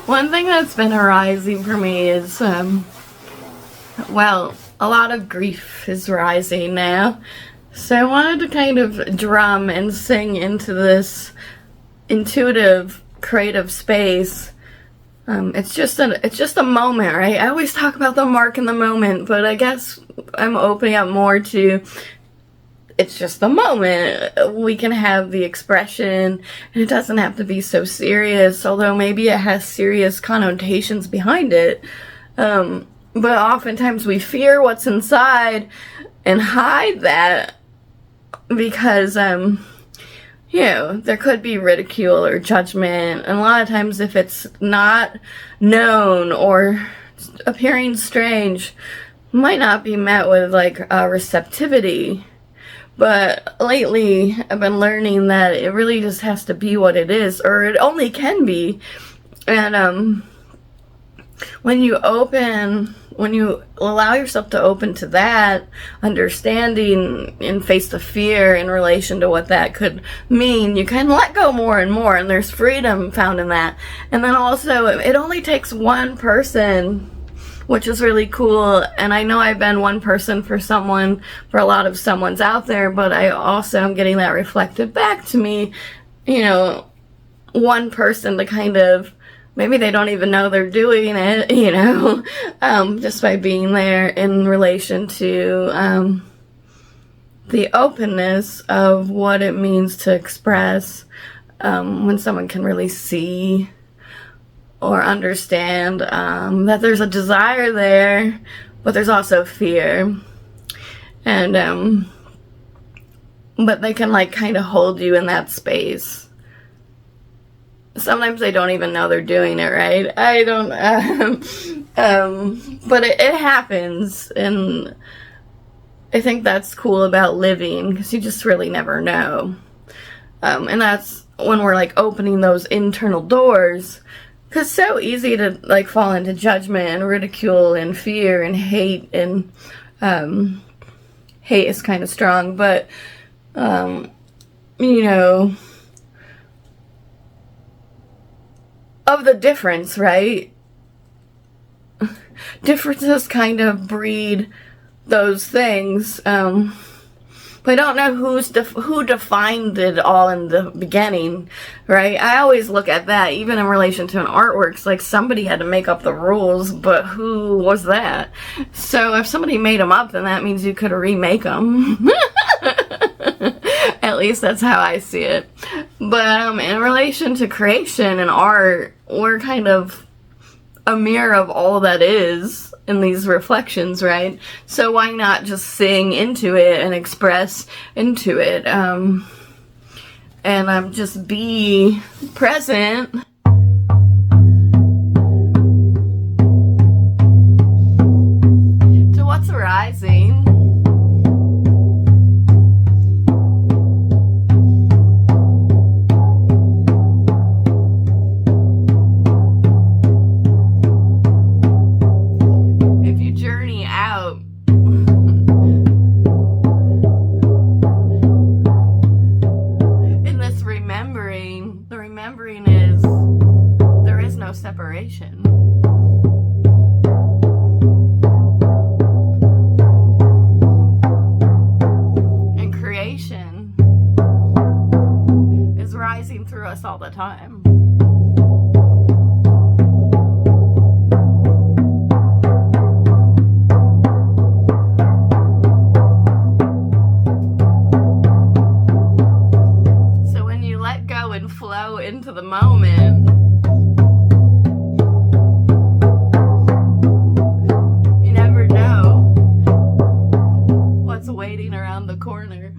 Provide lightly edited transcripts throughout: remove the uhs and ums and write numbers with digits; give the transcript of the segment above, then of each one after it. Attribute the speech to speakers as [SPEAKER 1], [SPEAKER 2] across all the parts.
[SPEAKER 1] One thing that's been arising for me is, well, a lot of grief is rising now. So I wanted to kind of drum and sing into this intuitive, creative space. It's just a moment, right? I always talk about the mark in the moment, but I guess I'm opening up more to it's just the moment. We can have the expression, and it doesn't have to be so serious, although maybe it has serious connotations behind it. But oftentimes we fear what's inside and hide that because, there could be ridicule or judgment. And a lot of times if it's not known or appearing strange, it might not be met with like a receptivity. But lately, I've been learning that it really just has to be what it is, or it only can be. And when you allow yourself to open to that understanding and face the fear in relation to what that could mean, you can let go more and more, and there's freedom found in that. And then also, it only takes one person, which is really cool. And I know I've been one person for someone, for a lot of someone's out there, but I also am getting that reflected back to me. One person to kind of, maybe they don't even know they're doing it, just by being there in relation to the openness of what it means to express, when someone can really see or understand that there's a desire there, but there's also fear. And but they can like kind of hold you in that space. Sometimes they don't even know they're doing it, right? I don't but it happens, and I think that's cool about living, because you just really never know. And that's when we're like opening those internal doors. Because it's so easy to like fall into judgment and ridicule and fear and hate, and hate is kind of strong, but of the difference, right? Differences kind of breed those things. I don't know who defined it all in the beginning, right? I always look at that, even in relation to an artwork. It's like somebody had to make up the rules, but who was that? So if somebody made them up, then that means you could remake them. At least that's how I see it. But in relation to creation and art, we're kind of a mirror of all that is in these reflections, right? So why not just sing into it and express into it, and just be present to what's arising. The remembering is there is no separation. And creation is rising through us all the time. Flow into the moment, you never know what's waiting around the corner.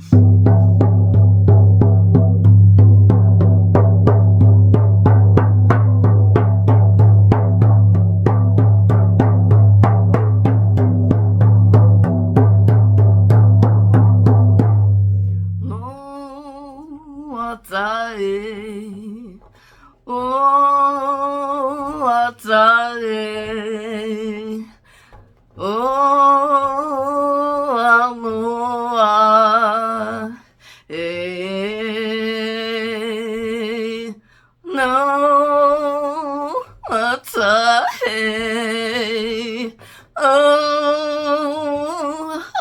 [SPEAKER 1] hey, oh,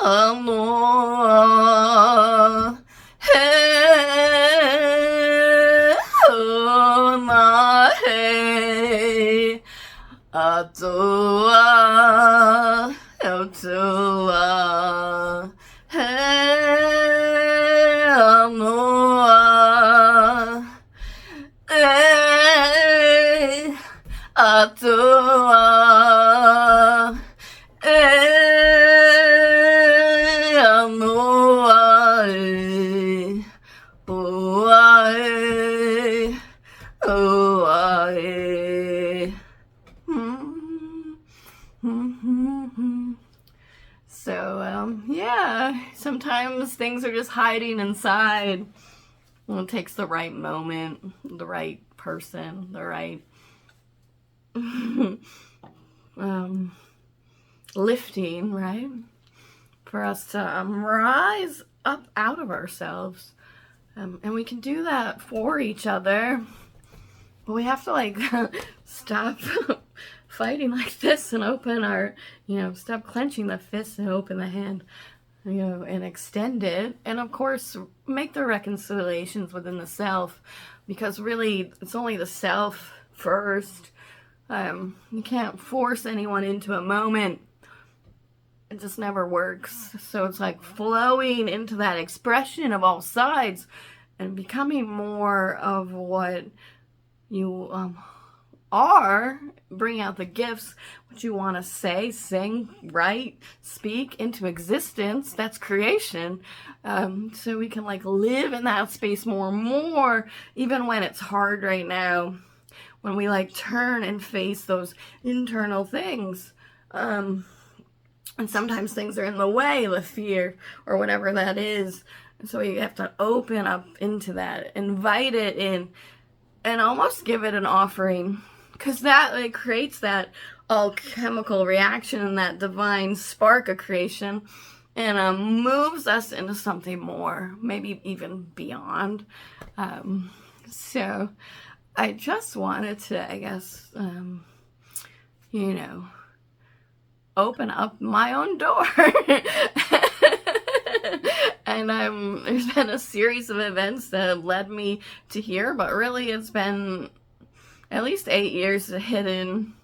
[SPEAKER 1] aloha, hey, oh, na, hey, atoa, atoa, hey, aloha, hey, atoa, hey, aloha, hey, oa, hey, oa, hey. So, yeah, sometimes things are just hiding inside. Well, it takes the right moment, the right person, the right lifting, right? For us to rise up out of ourselves. And we can do that for each other. But we have to, like, stop fighting like this and open our, stop clenching the fist and open the hand, and extend it. And, of course, make the reconciliations within the self. Because, really, it's only the self first. You can't force anyone into a moment. It just never works. So it's like flowing into that expression of all sides and becoming more of what you are, bring out the gifts, what you want to say, sing, write, speak into existence. That's creation. So we can like live in that space more and more, even when it's hard right now, when we like turn and face those internal things. And sometimes things are in the way, the fear or whatever that is. And so you have to open up into that, invite it in, and almost give it an offering. Because that like creates that alchemical reaction and that divine spark of creation, and moves us into something more, maybe even beyond. So I just wanted to, I guess, open up my own door. And there's been a series of events that have led me to here, but really it's been at least 8 years hidden,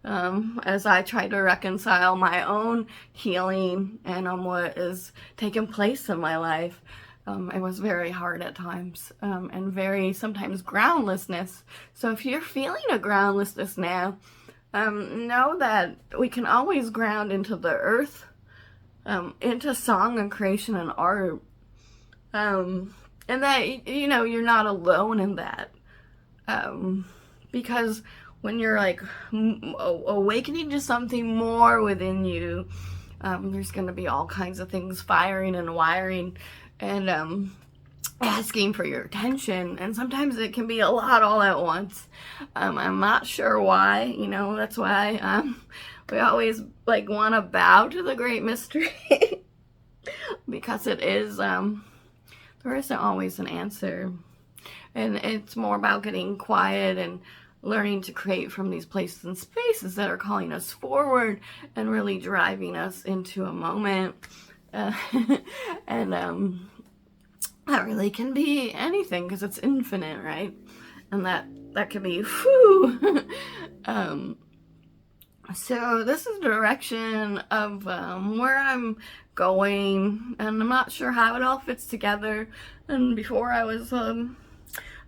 [SPEAKER 1] as I try to reconcile my own healing and what is taking place in my life. It was very hard at times, and very sometimes groundlessness. So if you're feeling a groundlessness now, know that we can always ground into the earth, into song and creation and art, and that, you're not alone in that, because when you're like awakening to something more within you, there's going to be all kinds of things firing and wiring and asking for your attention, and sometimes it can be a lot all at once. I'm not sure why, that's why we always like want to bow to the great mystery because it is there isn't always an answer, and it's more about getting quiet and learning to create from these places and spaces that are calling us forward and really driving us into a moment. And that really can be anything because it's infinite, right? And that can be whew. So this is the direction of where I'm going, and I'm not sure how it all fits together. And before I was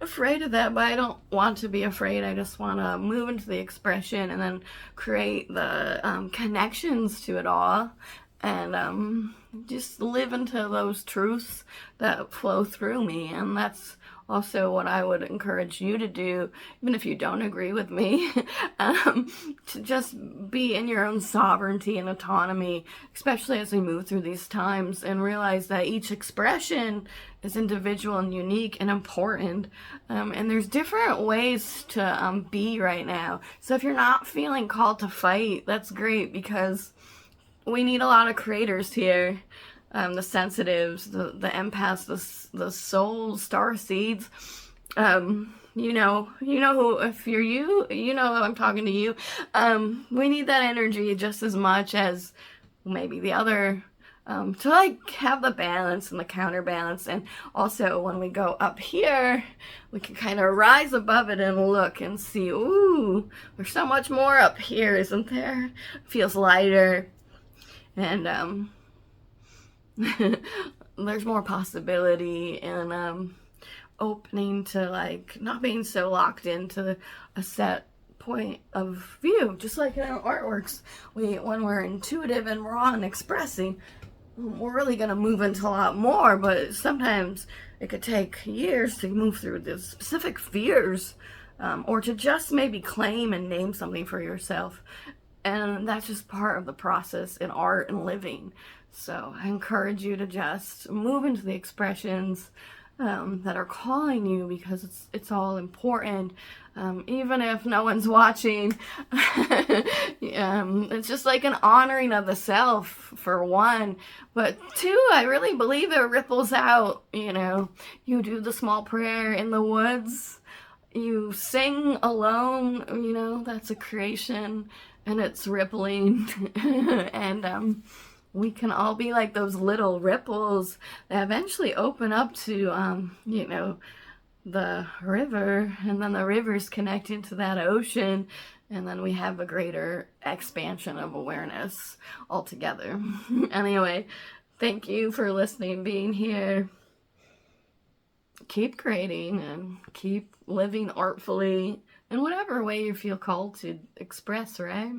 [SPEAKER 1] afraid of that, but I don't want to be afraid. I just want to move into the expression and then create the connections to it all, and just live into those truths that flow through me. And that's also what I would encourage you to do, even if you don't agree with me, to just be in your own sovereignty and autonomy, especially as we move through these times, and realize that each expression is individual and unique and important. And there's different ways to be right now. So if you're not feeling called to fight, that's great, because we need a lot of creators here. The sensitives, the empaths, the soul star seeds, who, if you're you, I'm talking to you. We need that energy just as much as maybe the other, to like have the balance and the counterbalance. And also when we go up here, we can kind of rise above it and look and see, ooh, there's so much more up here, isn't there? It feels lighter. And there's more possibility and opening to like not being so locked into a set point of view. Just like in our artworks, when we're intuitive and raw and expressing, we're really going to move into a lot more, but sometimes it could take years to move through the specific fears, or to just maybe claim and name something for yourself. And that's just part of the process in art and living. So I encourage you to just move into the expressions that are calling you, because it's all important. Even if no one's watching, it's just like an honoring of the self, for one. But two, I really believe it ripples out. You do the small prayer in the woods, you sing alone, that's a creation, and it's rippling. And we can all be like those little ripples that eventually open up to, the river, and then the river's connecting to that ocean, and then we have a greater expansion of awareness altogether. Anyway, thank you for listening, being here. Keep creating and keep living artfully in whatever way you feel called to express, right?